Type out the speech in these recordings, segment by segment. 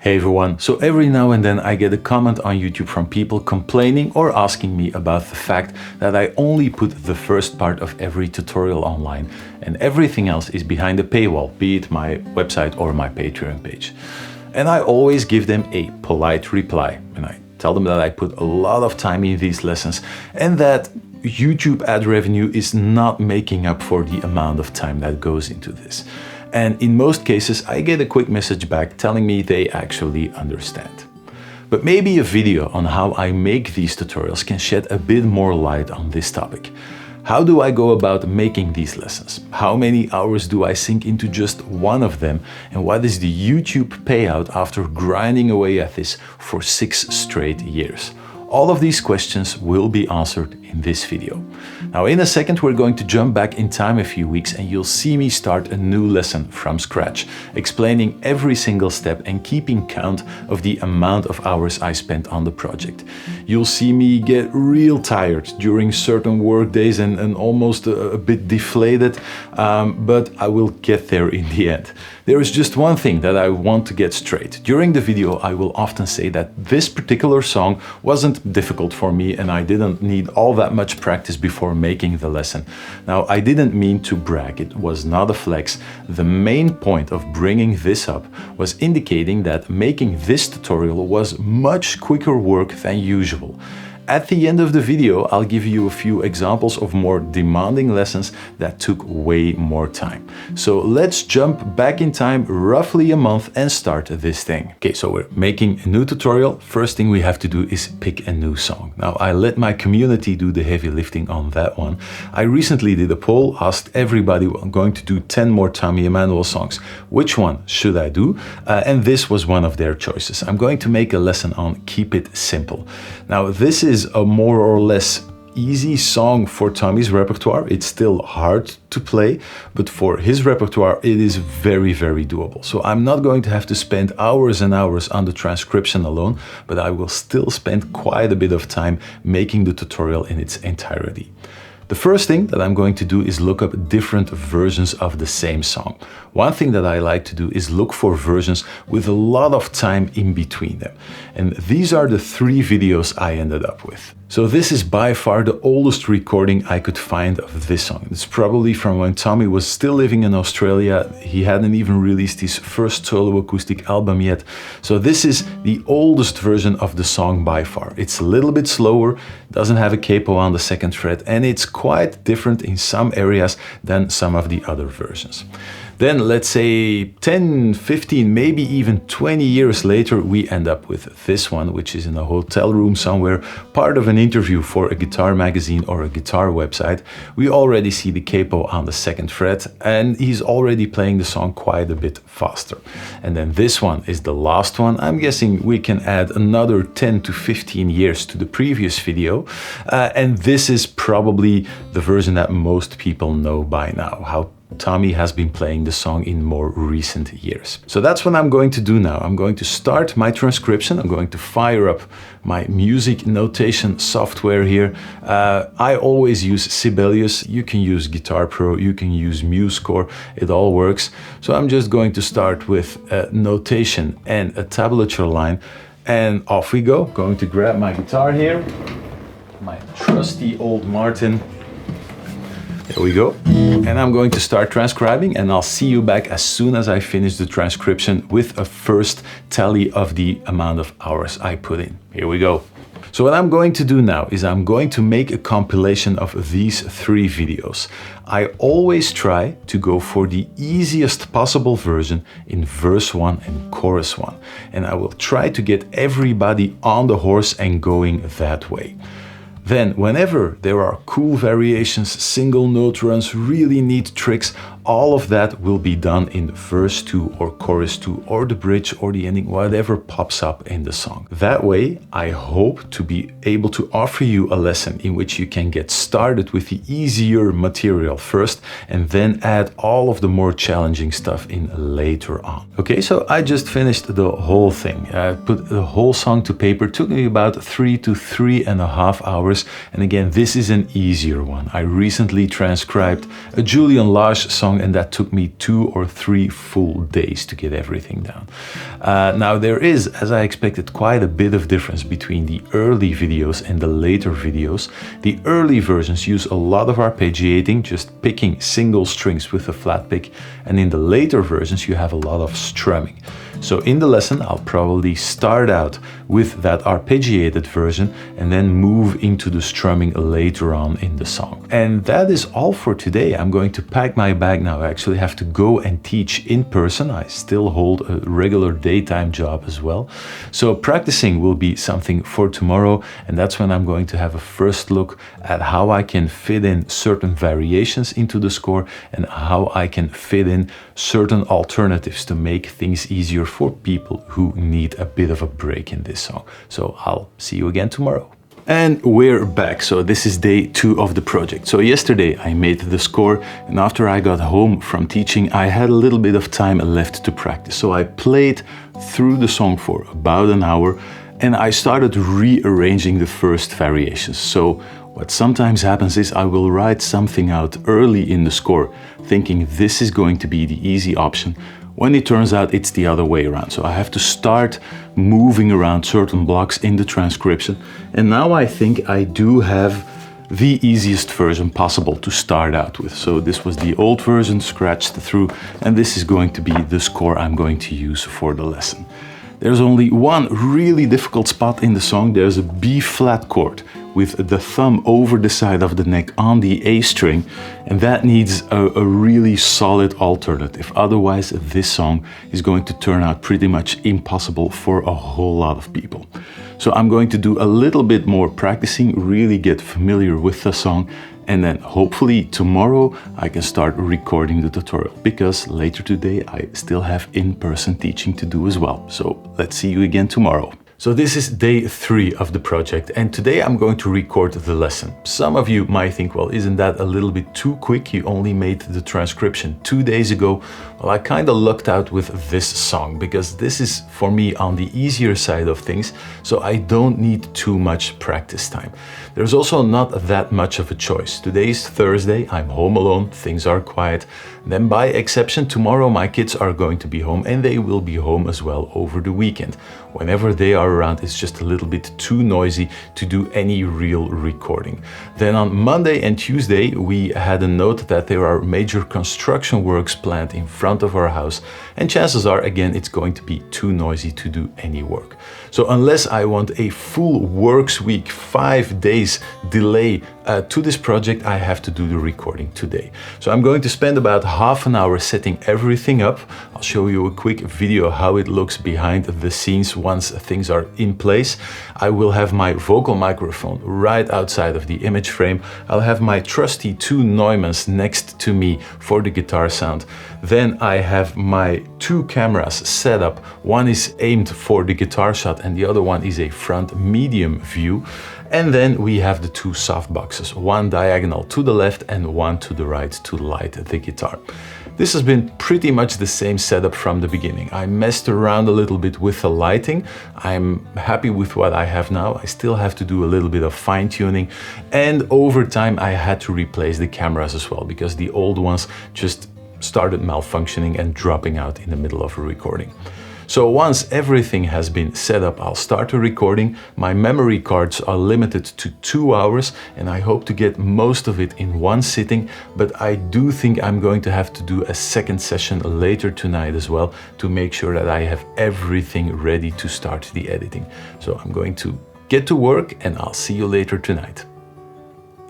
Hey everyone, so every now and then I get a comment on YouTube from people complaining or asking me about the fact that I only put the first part of every tutorial online and everything else is behind a paywall, be it my website or my Patreon page. And I always give them a polite reply and I tell them that I put a lot of time in these lessons and that YouTube ad revenue is not making up for the amount of time that goes into this. And in most cases, I get a quick message back telling me they actually understand. But maybe a video on how I make these tutorials can shed a bit more light on this topic. How do I go about making these lessons? How many hours do I sink into just one of them? And what is the YouTube payout after grinding away at this for 6 straight years? All of these questions will be answered in this video. Now in a second we're going to jump back in time a few weeks and you'll see me start a new lesson from scratch, explaining every single step and keeping count of the amount of hours I spent on the project. You'll see me get real tired during certain work days and almost a bit deflated, but I will get there in the end. There is just one thing that I want to get straight. During the video I will often say that this particular song wasn't difficult for me and I didn't need all that much practice before making the lesson. Now I didn't mean to brag, it was not a flex. The main point of bringing this up was indicating that making this tutorial was much quicker work than usual. At the end of the video, I'll give you a few examples of more demanding lessons that took way more time. So let's jump back in time roughly a month and start this thing. Okay, so we're making a new tutorial. First thing we have to do is pick a new song. Now I let my community do the heavy lifting on that one. I recently did a poll, asked everybody, well, I'm going to do 10 more Tommy Emmanuel songs. Which one should I do? And this was one of their choices. I'm going to make a lesson on Keep It Simple. Now this is a more or less easy song for Tommy's repertoire. It's still hard to play, but for his repertoire it is very, very doable. So I'm not going to have to spend hours and hours on the transcription alone, but I will still spend quite a bit of time making the tutorial in its entirety. The first thing that I'm going to do is look up different versions of the same song. One thing that I like to do is look for versions with a lot of time in between them. And these are the 3 videos I ended up with. So this is by far the oldest recording I could find of this song. It's probably from when Tommy was still living in Australia. He hadn't even released his first solo acoustic album yet. So this is the oldest version of the song by far. It's a little bit slower, doesn't have a capo on the 2nd fret, and it's quite different in some areas than some of the other versions. Then let's say 10, 15, maybe even 20 years later, we end up with this one, which is in a hotel room somewhere, part of an interview for a guitar magazine or a guitar website. We already see the capo on the 2nd fret and he's already playing the song quite a bit faster. And then this one is the last one. I'm guessing we can add another 10 to 15 years to the previous video. And this is probably the version that most people know by now, how Tommy has been playing the song in more recent years. So that's what I'm going to do now. I'm going to start my transcription. I'm going to fire up my music notation software here. I always use Sibelius. You can use Guitar Pro, you can use MuseScore, it all works. So I'm just going to start with a notation and a tablature line and off we go. Going to grab my guitar here, my trusty old Martin. There we go. And I'm going to start transcribing and I'll see you back as soon as I finish the transcription with a first tally of the amount of hours I put in. Here we go. So what I'm going to do now is I'm going to make a compilation of these 3 videos. I always try to go for the easiest possible version in verse 1 and chorus 1. And I will try to get everybody on the horse and going that way. Then, whenever there are cool variations, single note runs, really neat tricks, all of that will be done in verse 2 or chorus 2 or the bridge or the ending, whatever pops up in the song. That way, I hope to be able to offer you a lesson in which you can get started with the easier material first and then add all of the more challenging stuff in later on. Okay, so I just finished the whole thing. I put the whole song to paper. It took me about 3 to 3.5 hours. And again, this is an easier one. I recently transcribed a Julian Lage song song, and that took me 2 or 3 full days to get everything down. Now there is, as I expected, quite a bit of difference between the early videos and the later videos. The early versions use a lot of arpeggiating, just picking single strings with a flat pick, and in the later versions you have a lot of strumming. So in the lesson I'll probably start out with that arpeggiated version and then move into the strumming later on in the song. And that is all for today. I'm going to pack my bag now. I actually have to go and teach in person. I still hold a regular daytime job as well. So practicing will be something for tomorrow, and that's when I'm going to have a first look at how I can fit in certain variations into the score and how I can fit in certain alternatives to make things easier for people who need a bit of a break in this song. So I'll see you again tomorrow. And we're back. So this is day 2 of the project. So yesterday I made the score, and after I got home from teaching, I had a little bit of time left to practice. So I played through the song for about an hour, and I started rearranging the first variations. So what sometimes happens is I will write something out early in the score, thinking this is going to be the easy option, when it turns out it's the other way around. So I have to start moving around certain blocks in the transcription. And now I think I do have the easiest version possible to start out with. So this was the old version scratched through, and this is going to be the score I'm going to use for the lesson. There's only one really difficult spot in the song. There's a B flat chord with the thumb over the side of the neck on the A string, and that needs a really solid alternative. Otherwise, this song is going to turn out pretty much impossible for a whole lot of people. So I'm going to do a little bit more practicing, really get familiar with the song, and then hopefully tomorrow I can start recording the tutorial, because later today I still have in-person teaching to do as well. So let's see you again tomorrow. So this is day 3 of the project, and today I'm going to record the lesson. Some of you might think, well, isn't that a little bit too quick? You only made the transcription 2 days ago. Well, I kind of lucked out with this song, because this is for me on the easier side of things, so I don't need too much practice time. There's also not that much of a choice. Today is Thursday, I'm home alone, things are quiet. Then by exception, tomorrow my kids are going to be home, and they will be home as well over the weekend. Whenever they are around, it's just a little bit too noisy to do any real recording. Then on Monday and Tuesday, we had a note that there are major construction works planned in front of our house, and chances are, again, it's going to be too noisy to do any work. So unless I want a full works week, 5 days delay to this project, I have to do the recording today. So I'm going to spend about half an hour setting everything up. I'll show you a quick video how it looks behind the scenes once things are in place. I will have my vocal microphone right outside of the image frame. I'll have my trusty 2 Neumanns next to me for the guitar sound. Then I have my 2 cameras set up. One is aimed for the guitar shot and the other one is a front medium view. And then we have the 2 soft boxes, one diagonal to the left and one to the right to light the guitar. This has been pretty much the same setup from the beginning. I messed around a little bit with the lighting. I'm happy with what I have now. I still have to do a little bit of fine tuning, and over time I had to replace the cameras as well, because the old ones just started malfunctioning and dropping out in the middle of a recording. So once everything has been set up, I'll start the recording. My memory cards are limited to 2 hours, and I hope to get most of it in one sitting, but I do think I'm going to have to do a second session later tonight as well to make sure that I have everything ready to start the editing. So I'm going to get to work, and I'll see you later tonight.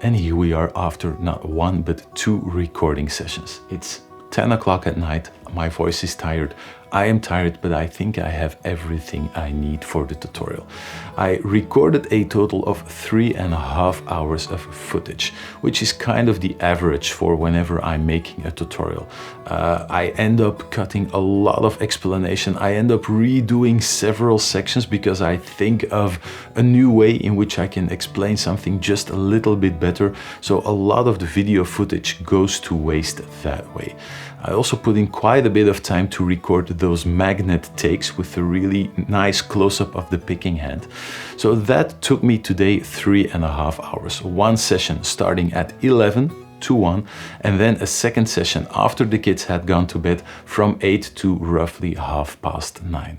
And here we are after not 1 but 2 recording sessions. It's 10 o'clock at night, my voice is tired. I am tired, but I think I have everything I need for the tutorial. I recorded a total of 3.5 hours of footage, which is kind of the average for whenever I'm making a tutorial. I end up cutting a lot of explanation. I end up redoing several sections because I think of a new way in which I can explain something just a little bit better. So a lot of the video footage goes to waste that way. I also put in quite a bit of time to record those magnet takes with a really nice close-up of the picking hand. So that took me today 3.5 hours. One session starting at 11 to 1, and then a second session after the kids had gone to bed from 8 to roughly 9:30.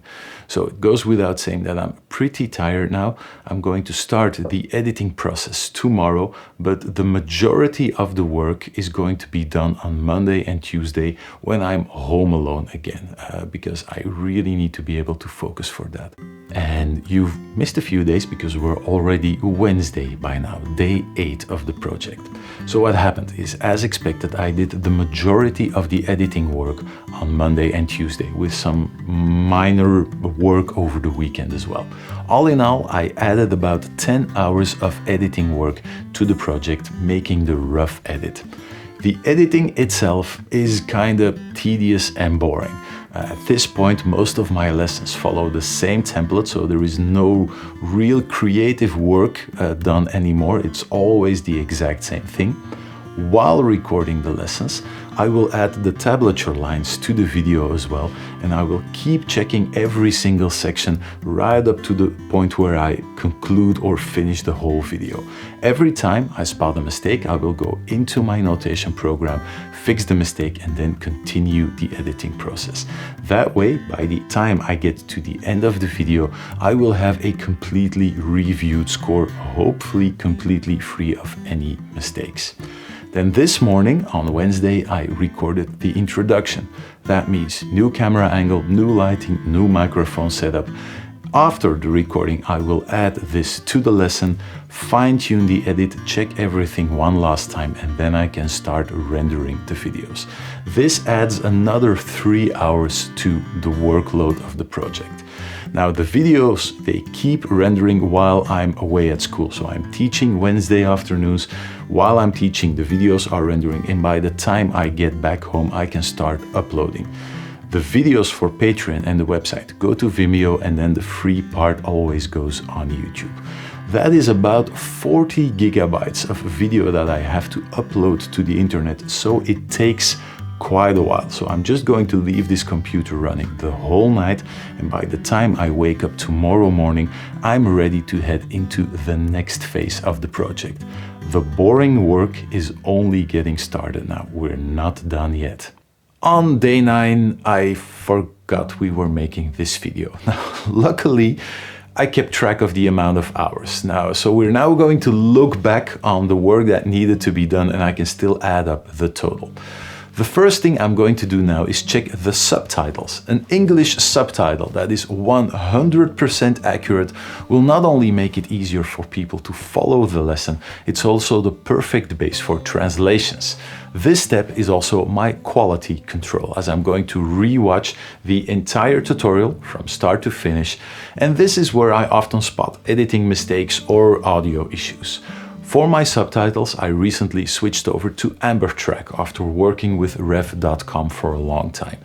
So it goes without saying that I'm pretty tired now. I'm going to start the editing process tomorrow, but the majority of the work is going to be done on Monday and Tuesday when I'm home alone again, because I really need to be able to focus for that. And you've missed a few days because we're already Wednesday by now, day 8 of the project. So what happened is, as expected, I did the majority of the editing work on Monday and Tuesday with some minor work over the weekend as well. All in all, I added about 10 hours of editing work to the project, making the rough edit. The editing itself is kind of tedious and boring. At this point, most of my lessons follow the same template, so there is no real creative work done anymore. It's always the exact same thing. While recording the lessons, I will add the tablature lines to the video as well, and I will keep checking every single section right up to the point where I conclude or finish the whole video. Every time I spot a mistake, I will go into my notation program, fix the mistake, and then continue the editing process. That way, by the time I get to the end of the video, I will have a completely reviewed score, hopefully completely free of any mistakes. Then this morning, on Wednesday, I recorded the introduction. That means new camera angle, new lighting, new microphone setup. After the recording, I will add this to the lesson, fine-tune the edit, check everything one last time, and then I can start rendering the videos. This adds another 3 hours to the workload of the project. Now the videos, they keep rendering while I'm away at school. So I'm teaching Wednesday afternoons. While I'm teaching, the videos are rendering, and by the time I get back home, I can start uploading. The videos for Patreon and the website go to Vimeo, and then the free part always goes on YouTube. That is about 40 gigabytes of video that I have to upload to the internet, so it takes quite a while. So I'm just going to leave this computer running the whole night, and by the time I wake up tomorrow morning, I'm ready to head into the next phase of the project. The boring work is only getting started now. We're not done yet. On day 9, I forgot we were making this video. Now, luckily, I kept track of the amount of hours. So we're now going to look back on the work that needed to be done, and I can still add up the total. The first thing I'm going to do now is check the subtitles. An English subtitle that is 100% accurate will not only make it easier for people to follow the lesson, it's also the perfect base for translations. This step is also my quality control, as I'm going to re-watch the entire tutorial from start to finish, and this is where I often spot editing mistakes or audio issues. For my subtitles, I recently switched over to AmberTrack after working with Rev.com for a long time.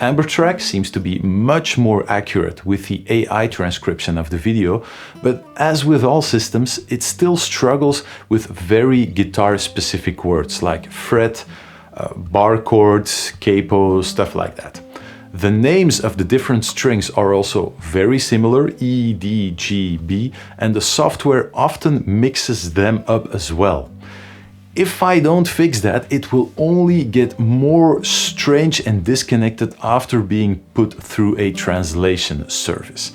AmberTrack seems to be much more accurate with the AI transcription of the video, but as with all systems, it still struggles with very guitar-specific words like fret, bar chords, capo, stuff like that. The names of the different strings are also very similar, E, D, G, B, and the software often mixes them up as well. If I don't fix that, it will only get more strange and disconnected after being put through a translation service.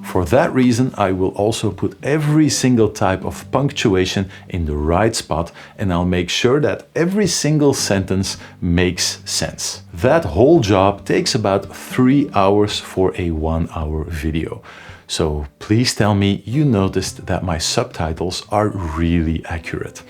For that reason, I will also put every single type of punctuation in the right spot, and I'll make sure that every single sentence makes sense. That whole job takes about 3 hours for a 1-hour video. So please tell me you noticed that my subtitles are really accurate.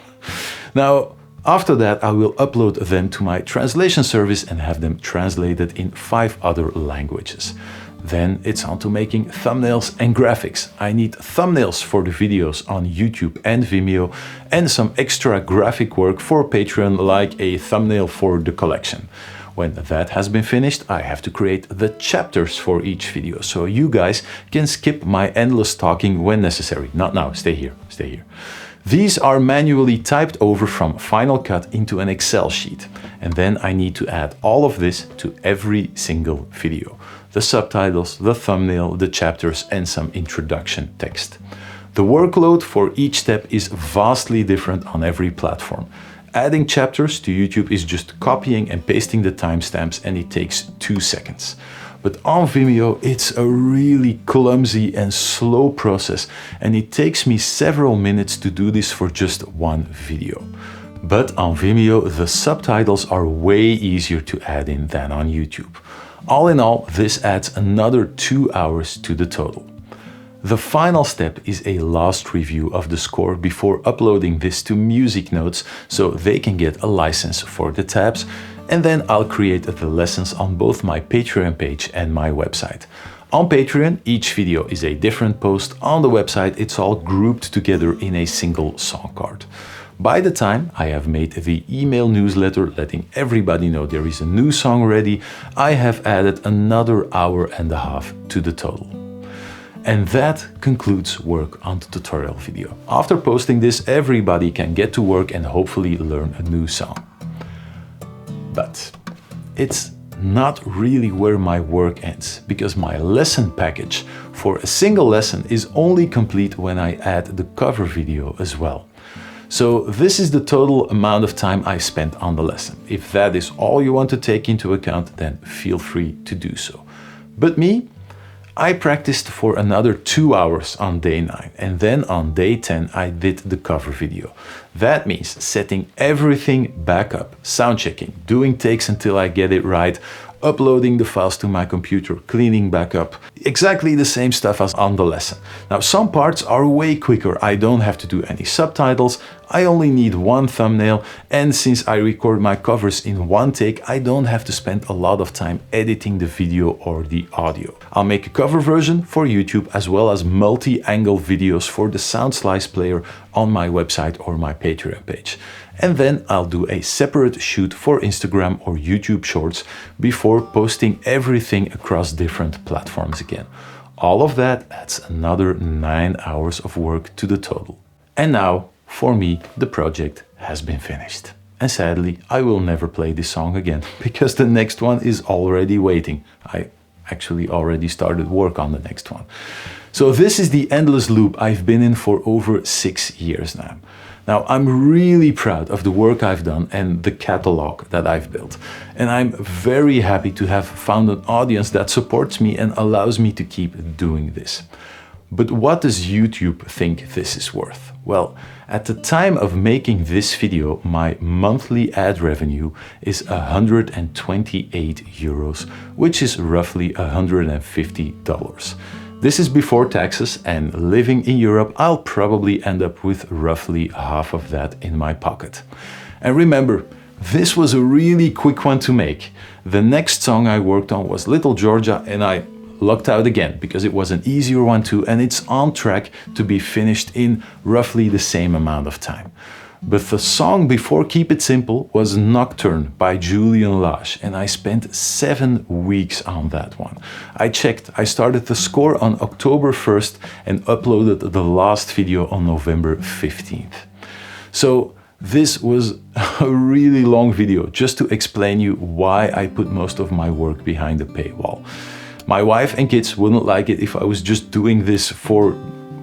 Now, after that, I will upload them to my translation service and have them translated in 5 other languages. Then it's on to making thumbnails and graphics. I need thumbnails for the videos on YouTube and Vimeo, and some extra graphic work for Patreon, like a thumbnail for the collection. When that has been finished, I have to create the chapters for each video, so you guys can skip my endless talking when necessary. Not now, stay here, stay here. These are manually typed over from Final Cut into an Excel sheet, and then I need to add all of this to every single video. The subtitles, the thumbnail, the chapters, and some introduction text. The workload for each step is vastly different on every platform. Adding chapters to YouTube is just copying and pasting the timestamps, and it takes 2 seconds. But on Vimeo, it's a really clumsy and slow process, and it takes me several minutes to do this for just one video. But on Vimeo, the subtitles are way easier to add in than on YouTube. All in all, this adds another 2 hours to the total. The final step is a last review of the score before uploading this to Music Notes so they can get a license for the tabs, and then I'll create the lessons on both my Patreon page and my website. On Patreon, each video is a different post. On the website, it's all grouped together in a single song card. By the time I have made the email newsletter letting everybody know there is a new song ready, I have added another hour and a half to the total. And that concludes work on the tutorial video. After posting this, everybody can get to work and hopefully learn a new song. But it's not really where my work ends, because my lesson package for a single lesson is only complete when I add the cover video as well. So this is the total amount of time I spent on the lesson. If that is all you want to take into account, then feel free to do so. But me, I practiced for another 2 hours on day 9, and then on day 10 I did the cover video. That means setting everything back up, sound checking, doing takes until I get it right, uploading the files to my computer, cleaning back up. Exactly the same stuff as on the lesson. Now, some parts are way quicker. I don't have to do any subtitles. I only need one thumbnail, and since I record my covers in one take, I don't have to spend a lot of time editing the video or the audio. I'll make a cover version for YouTube as well as multi-angle videos for the Sound Slice player on my website or my Patreon page. And then I'll do a separate shoot for Instagram or YouTube Shorts before posting everything across different platforms again. All of that adds another 9 hours of work to the total. And now, for me, the project has been finished. And sadly, I will never play this song again because the next one is already waiting. I actually already started work on the next one. So this is the endless loop I've been in for over 6 years now. Now, I'm really proud of the work I've done and the catalog that I've built. And I'm very happy to have found an audience that supports me and allows me to keep doing this. But what does YouTube think this is worth? Well, at the time of making this video, my monthly ad revenue is 128 euros, which is roughly $150. This is before taxes, and living in Europe, I'll probably end up with roughly half of that in my pocket. And remember, this was a really quick one to make. The next song I worked on was Little Georgia, and I lucked out again because it was an easier one too, and it's on track to be finished in roughly the same amount of time. But the song before Keep It Simple was Nocturne by Julian Lage, and I spent 7 weeks on that one. I checked, I started the score on October 1st and uploaded the last video on November 15th. So this was a really long video just to explain you why I put most of my work behind the paywall. My wife and kids wouldn't like it if I was just doing this for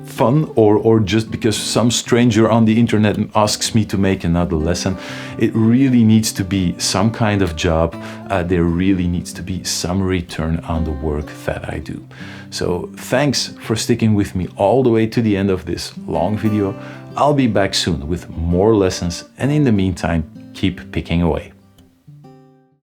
fun or just because some stranger on the internet asks me to make another lesson. It really needs to be some kind of job. There really needs to be some return on the work that I do. So thanks for sticking with me all the way to the end of this long video. I'll be back soon with more lessons, and in the meantime, keep picking away.